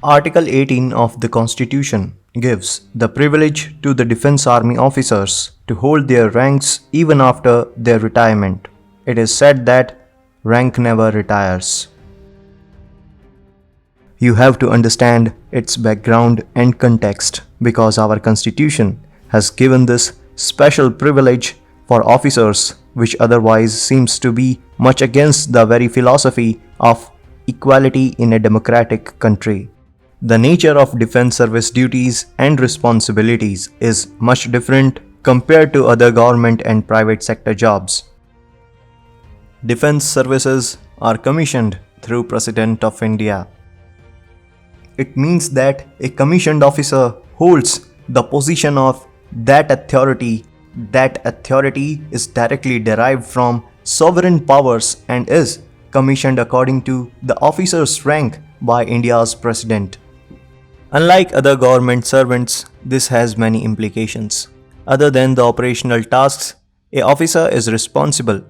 Article 18 of the Constitution gives the privilege to the Defense Army officers to hold their ranks even after their retirement. It is said that rank never retires. You have to understand its background and context because our Constitution has given this special privilege for officers which otherwise seems to be much against the very philosophy of equality in a democratic country. The nature of defense service duties and responsibilities is much different compared to other government and private sector jobs. Defense services are commissioned through President of India. It means that a commissioned officer holds the position of that authority. That authority is directly derived from sovereign powers and is commissioned according to the officer's rank by India's president. Unlike other government servants, this has many implications. Other than the operational tasks, an officer is responsible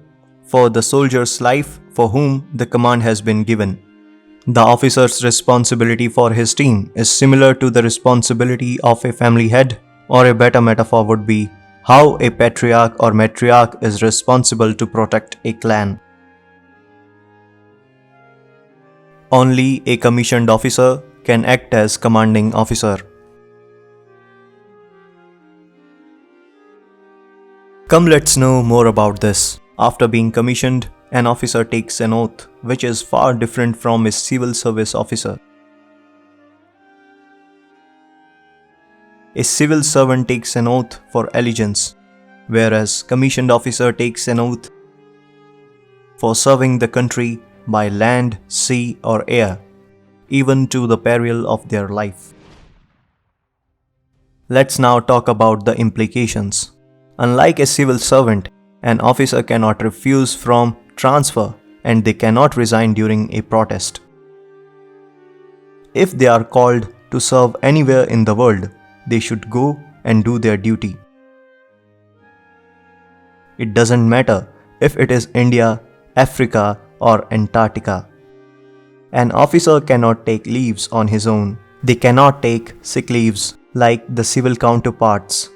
for the soldier's life for whom the command has been given. The officer's responsibility for his team is similar to the responsibility of a family head, or a better metaphor would be how a patriarch or matriarch is responsible to protect a clan. Only a commissioned officer can act as commanding officer. Come, let's know more about this. After being commissioned, an officer takes an oath, which is far different from a civil service officer. A civil servant takes an oath for allegiance, whereas commissioned officer takes an oath for serving the country by land, sea, or air, even to the peril of their life. Let's now talk about the implications. Unlike a civil servant, an officer cannot refuse from transfer and they cannot resign during a protest. If they are called to serve anywhere in the world, they should go and do their duty. It doesn't matter if it is India, Africa, or Antarctica. An officer cannot take leaves on his own. They cannot take sick leaves like the civil counterparts.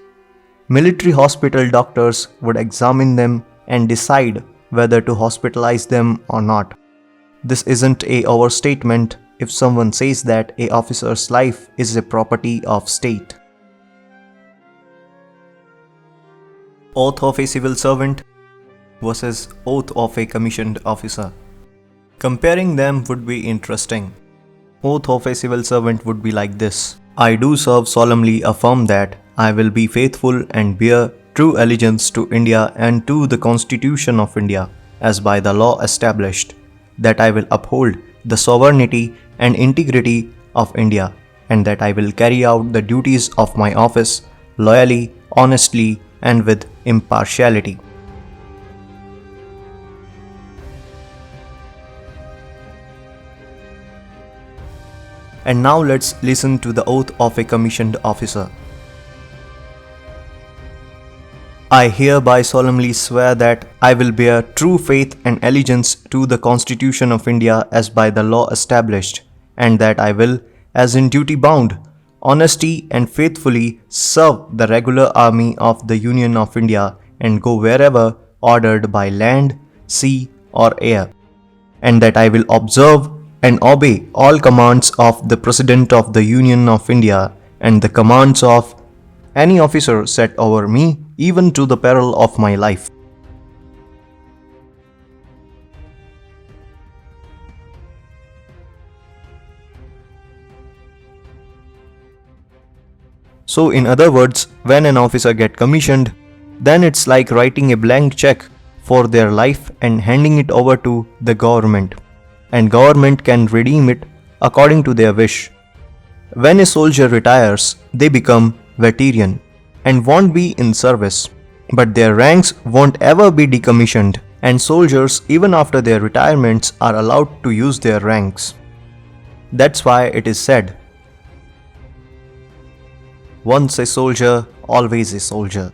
Military hospital doctors would examine them and decide whether to hospitalize them or not. This isn't an overstatement if someone says that an officer's life is a property of state. Oath of a civil servant versus oath of a commissioned officer. Comparing them would be interesting. Oath of a civil servant would be like this: I do solemnly affirm that I will be faithful and bear true allegiance to India and to the Constitution of India as by the law established, that I will uphold the sovereignty and integrity of India, and that I will carry out the duties of my office loyally, honestly, and with impartiality. And now let's listen to the oath of a commissioned officer. I hereby solemnly swear that I will bear true faith and allegiance to the Constitution of India as by the law established, and that I will, as in duty bound, honesty and faithfully serve the regular army of the Union of India and go wherever ordered by land, sea, or air, and that I will observe and obey all commands of the President of the Union of India and the commands of any officer set over me, even to the peril of my life. So in other words, when an officer gets commissioned, then it's like writing a blank check for their life and handing it over to the government, and government can redeem it according to their wish. When a soldier retires, they become veteran and won't be in service, but their ranks won't ever be decommissioned, and soldiers even after their retirements are allowed to use their ranks. That's why it is said, once a soldier, always a soldier.